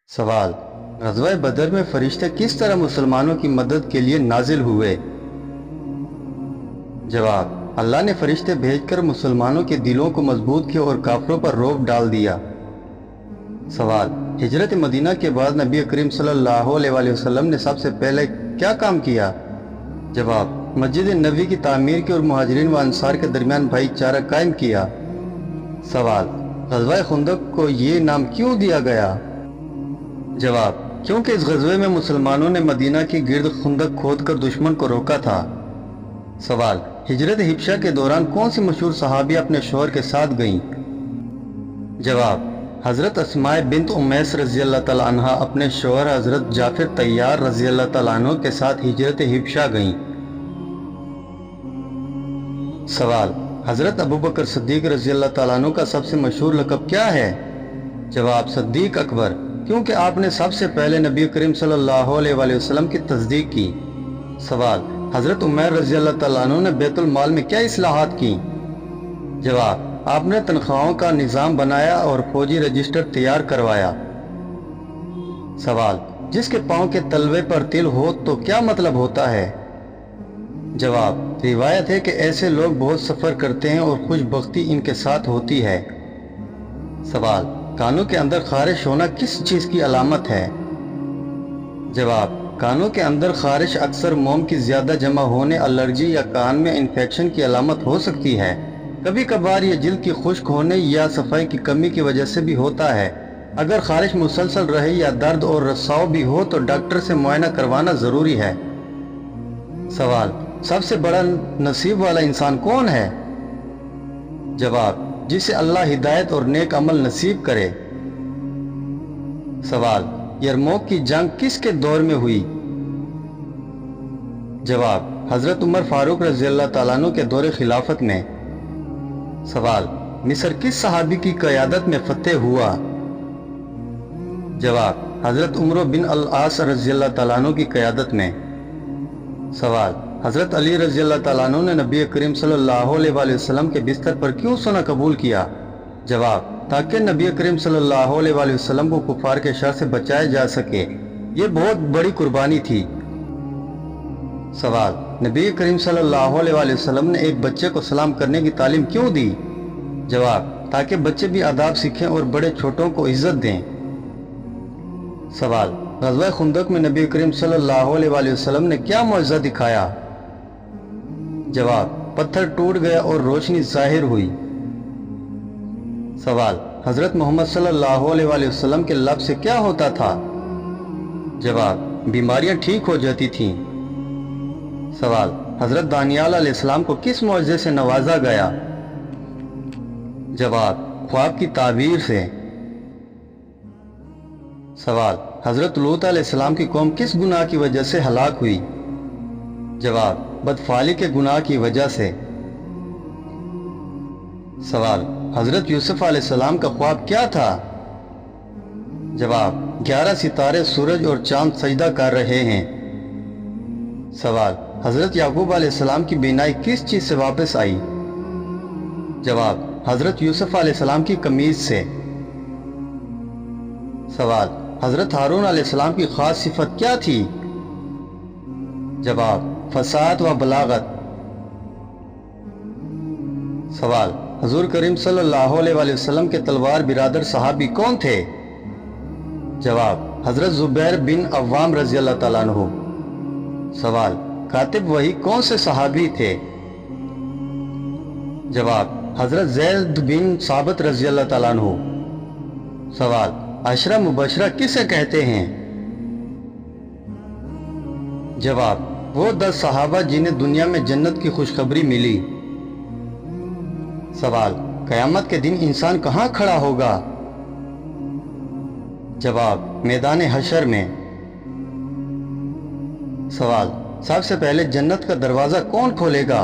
सवाल। ग़ज़वा बदर में फरिश्ते किस तरह मुसलमानों की मदद के लिए नाजिल हुए? जवाब। अल्लाह ने फरिश्ते भेजकर मुसलमानों के दिलों को मजबूत किया और काफिरों पर रोब डाल दिया। सवाल। हिजरत मदीना के बाद नबी करीम सल्लल्लाहु अलैहि वसल्लम ने सबसे पहले क्या काम किया? जवाब। मस्जिद नबी की तामीर की और मुहाजिरीन व अंसार के दरमियान भाईचारा कायम किया। सवाल। ग़ज़वा खुंदक को ये नाम क्यों दिया गया? जवाब। क्योंकि इस ग़ज़वे में मुसलमानों ने मदीना की गिर्द खुंदक खोदकर दुश्मन को रोका था। सवाल। हिजरत हिबशा के दौरान कौन सी मशहूर सहाबी अपने शौहर के साथ गईं? जवाब। हज़रत अस्माए बिन्त उमैस रज़ी अल्लाह तआला अन्हा अपने शौहर हज़रत जाफर तैयार रज़ी अल्लाह तआला अन्हु के साथ हिजरत हिबशा गईं। सवाल। हज़रत अबू बकर सिद्दीक़ रज़ी अल्लाह तआला अन्हु का सबसे मशहूर लक़ब क्या है? जवाब। सिद्दीक़ अकबर, क्योंकि आपने सबसे पहले नबी करीम सल्लल्लाहु अलैहि वसल्लम की तस्दीक की। सवाल। हज़रत उमैर रज़ी अल्लाह तआला अन्हु ने बैतुल माल में क्या इस्लाहात की? जवाब। आपने तनख्वाहों का निज़ाम बनाया और फौजी रजिस्टर तैयार करवाया। सवाल। जिसके पाँव के तलवे पर तिल हो तो क्या मतलब होता है? जवाब। रिवायत है कि ऐसे लोग बहुत सफ़र करते हैं और खुशबख्ती इनके साथ होती है। सवाल। कानों के अंदर खारिश होना किस चीज़ की अलामत है? जवाब। कानों के अंदर खारिश अक्सर मोम की ज़्यादा जमा होने, एलर्जी या कान में इन्फेक्शन की अलामत हो सकती है। कभी कभार ये जिल्द की खुश्क होने या सफाई की कमी की वजह से भी होता है। अगर खारिश मुसलसल रहे या दर्द और रसाव भी हो तो डॉक्टर से मुआयना करवाना ज़रूरी है। सवाल। सबसे बड़ा नसीब वाला इंसान कौन है? जवाब। जिसे अल्लाह हिदायत और नेक अमल नसीब करे। सवाल। यरमौक की जंग किसके दौर में हुई? जवाब। हज़रत उमर फारूक रज़ी अल्लाह तआला अन्हु के दौरे खिलाफत में। सवाल। मिस्र किस सहाबी की क़यादत में फतेह हुआ? जवाब। हज़रत उमर बिन अल आस रज़ी अल्लाह तआला अन्हु की क़यादत में। सवाल। हज़रत अली रज़ी अल्लाह तआला अन्हु ने नबी करीम सल्लल्लाहु अलैहि वसल्लम के बिस्तर पर क्यों सोना कबूल किया? जवाब। ताकि नबी करीम सल्लल्लाहु अलैहि वसल्लम को कुफार के शर से बचाया जा सके। ये बहुत बड़ी कुर्बानी थी। सवाल। नबी करीम सल्लल्लाहु अलैहि वसल्लम ने एक बच्चे को सलाम करने की तालीम क्यों दी? जवाब। ताकि बच्चे भी आदाब सीखें और बड़े छोटों को इज्जत दें। सवाल। ग़ज़वा खुंदक में नबी करीम सल्लल्लाहु अलैहि वसल्लम ने क्या मौजज़ा दिखाया? जवाब। पत्थर टूट गया और रोशनी ज़ाहिर हुई। सवाल। हज़रत मोहम्मद सल्लल्लाहु अलैहि वसल्लम के लब से क्या होता था? जवाब। बीमारियां ठीक हो जाती थीं। सवाल। हज़रत दानियाल अलैहिस्सलाम को किस मौजज़े से नवाजा गया? जवाब। ख्वाब की ताबीर से। सवाल। हज़रत लूत अलैहिस्सलाम की कौम किस गुनाह की वजह से हलाक हुई? जवाब। बदफाली के गुनाह की वजह से। सवाल। हज़रत यूसुफ अलैहिस्सलाम का ख्वाब क्या था? जवाब। 11 सितारे, सूरज और चांद सजदा कर रहे हैं। सवाल। हज़रत याकूब अलैहिस्सलाम की बीनाई किस चीज़ से वापस आई? जवाब। हज़रत यूसुफ अलैहिस्सलाम की कमीज से। सवाल। हज़रत हारून अलैहिस्सलाम की खास सिफत क्या थी? जवाब। फसाद व बलागत। सवाल। हुज़ूर करीम सल्लल्लाहु अलैहि वसल्लम के तलवार बिरादर सहाबी कौन थे? जवाब। हज़रत ज़ुबैर बिन अव्वाम रज़ी अल्लाह तआला अन्हु। सवाल। कातिब वही कौन से सहाबी थे? जवाब। हज़रत ज़ैद बिन साबित रज़ी अल्लाह तआला अन्हु। सवाल। अशरा मुबशरा किसे कहते हैं? जवाब। वो 10 सहाबा जिन्हें दुनिया में जन्नत की खुशखबरी मिली। सवाल। क़यामत के दिन इंसान कहाँ खड़ा होगा? जवाब। मैदान हशर में। सवाल। सबसे पहले जन्नत का दरवाज़ा कौन खोलेगा?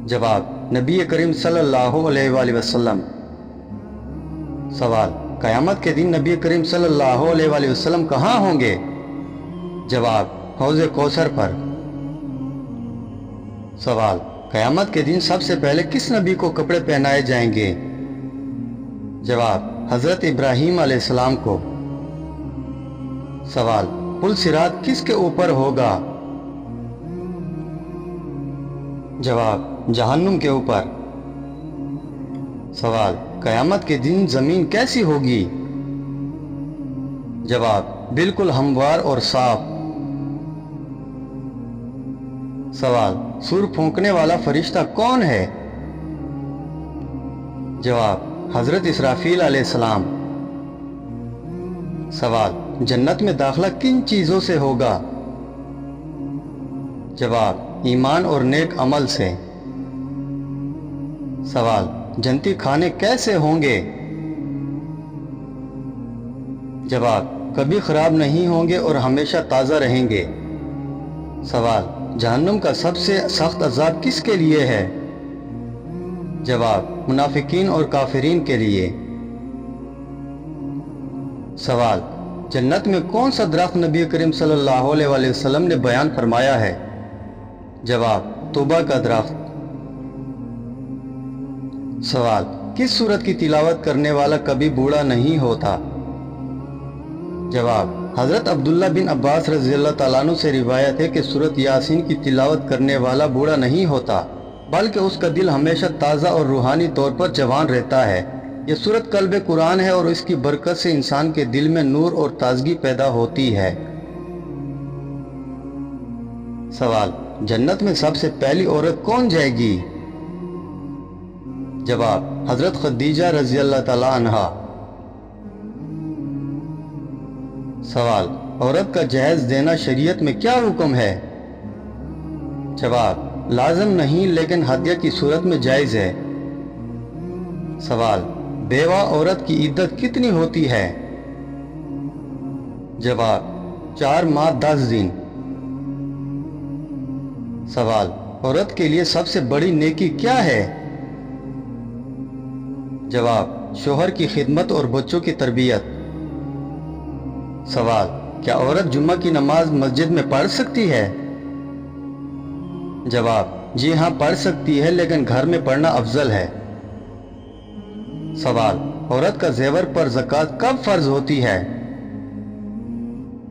जवाब। नबी करीम सल्लल्लाहु अलैहि वसल्लम। सवाल। क़यामत के दिन नबी करीम सल्लल्लाहु अलैहि वसल्लम कहाँ होंगे? जवाब। हौज़े कौसर पर। सवाल। क़यामत के दिन सबसे पहले किस नबी को कपड़े पहनाए जाएंगे? जवाब। हज़रत इब्राहीम अलैहिस्सलाम को। सवाल, पुल सिरात किसके ऊपर होगा? जवाब, जहन्नुम के ऊपर। सवाल, कयामत के दिन जमीन कैसी होगी? जवाब, बिल्कुल हमवार और साफ। सवाल, सूर फूंकने वाला फरिश्ता कौन है? जवाब, हजरत इसराफील अलैहिस्सलाम। सवाल, जन्नत में दाखिला किन चीजों से होगा? जवाब, ईमान और नेक अमल से। सवाल, जन्नती खाने कैसे होंगे? जवाब, कभी खराब नहीं होंगे और हमेशा ताज़ा रहेंगे। सवाल, जहन्नुम का सबसे सख्त अजाब किसके लिए है? जवाब, मुनाफिकीन और काफिरीन के लिए। सवाल, जन्नत में कौन सा दरख्त नबी करीम सल्लल्लाहु अलैहि वसल्लम ने बयान फरमाया है? जवाब, तौबा का दरख्त। सवाल, किस सूरत की तिलावत करने वाला कभी बूढ़ा नहीं होता? जवाब, हजरत अब्दुल्ला बिन अब्बास रज़ियल्लाहु ताला अन्हु से रिवायत है कि सूरत यासीन की तिलावत करने वाला बूढ़ा नहीं होता, बल्कि उसका दिल हमेशा ताज़ा और रूहानी तौर पर जवान रहता है। यह सूरत कल्ब कुरान है और इसकी बरकत से इंसान के दिल में नूर और ताजगी पैदा होती है। सवाल, जन्नत में सबसे पहली औरत कौन जाएगी? जवाब, हजरत खदीजा रज़ियल्लाहु ताला अन्हा। सवाल, औरत का जहेज देना शरीयत में क्या हुक्म है? जवाब, लाजम नहीं लेकिन हदिया की सूरत में जायज है। सवाल, बेवा औरत की इद्दत कितनी होती है? जवाब, 4 माह 10 दिन। सवाल, औरत के लिए सबसे बड़ी नेकी क्या है? जवाब, शोहर की खिदमत और बच्चों की तरबियत। सवाल, क्या औरत जुम्मा की नमाज मस्जिद में पढ़ सकती है? जवाब, जी हाँ पढ़ सकती है, लेकिन घर में पढ़ना अफजल है। सवाल, औरत का जेवर पर ज़कात कब फर्ज होती है?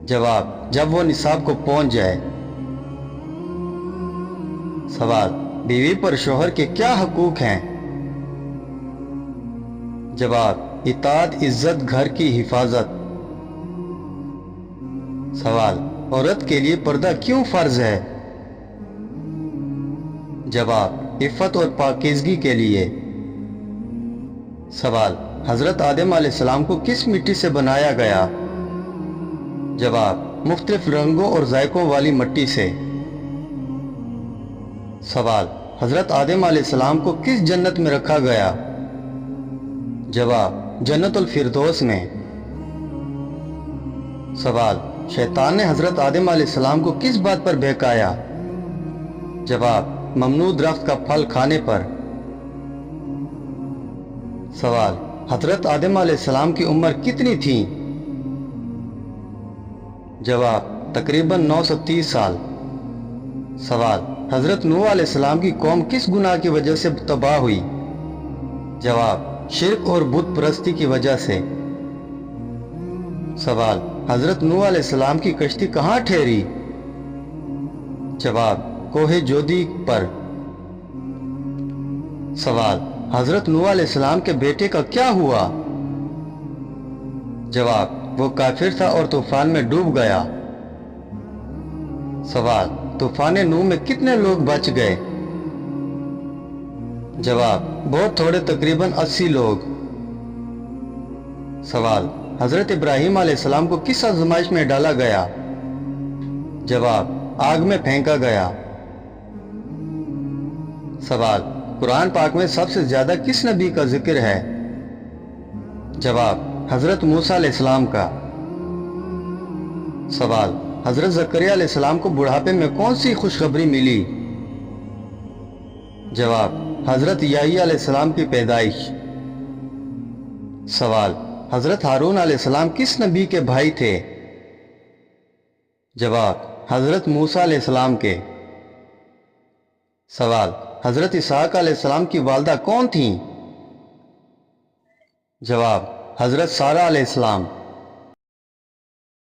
जवाब, जब वो निसाब को पहुंच जाए। सवाल, बीवी पर शोहर के क्या हकूक हैं? जवाब, इताअत, इज्जत, घर की हिफाजत। सवाल, औरत के लिए पर्दा क्यों फर्ज है? जवाब, इफ़्फ़त और पाकीज़गी के लिए। सवाल, हजरत आदम अलैहिस्सलाम को किस मिट्टी से बनाया गया? जवाब, मुख्तलिफ रंगों और जायकों वाली मिट्टी से। सवाल, हजरत आदम अलैहिस्सलाम को किस जन्नत में रखा गया? जवाब, जन्नतुल फिरदौस में। सवाल, शैतान ने हजरत आदम अलैहिस्सलाम को किस बात पर बहकाया? जवाब, ममनू दरख्त का फल खाने पर। सवाल, हजरत आदम अलैहिस्सलाम की उम्र कितनी थी? जवाब, तकरीबन 930 साल। सवाल, हजरत नूह अलैहिस्सलाम की कौम किस गुनाह की वजह से तबाह हुई? जवाब, शिर्क और बुत परस्ती की वजह से। सवाल, हजरत नूह अलैहिस्सलाम की कश्ती कहाँ ठहरी? जवाब, कोहे जोदी पर। सवाल, हजरत नूह अलैहिस्सलाम के बेटे का क्या हुआ? जवाब, वो काफिर था और तूफान में डूब गया। सवाल, तूफान नूह में कितने लोग बच गए? जवाब, बहुत थोड़े, तकरीबन 80 लोग। सवाल, हजरत इब्राहीम अलैहिस्सलाम को किस आजमाइश में डाला गया? जवाब, आग में फेंका गया। सवाल, कुरान पाक में सबसे ज्यादा किस नबी का जिक्र है? जवाब, हजरत मूसा अलैहिस्सलाम का। सवाल, हजरत ज़करिया अलैहिस्सलाम को बुढ़ापे में कौन सी खुशखबरी मिली? जवाब, हजरत याहिया अलैहिस्सलाम की पैदाइश। सवाल, हजरत हारून अलैहिस्सलाम किस नबी के भाई थे? जवाब, हजरत मूसा अलैहिस्सलाम के। सवाल, हजरत इसहाक अलैहिस्सलाम की वालदा कौन थी? जवाब, हजरत सारा अलैहिस्सलाम।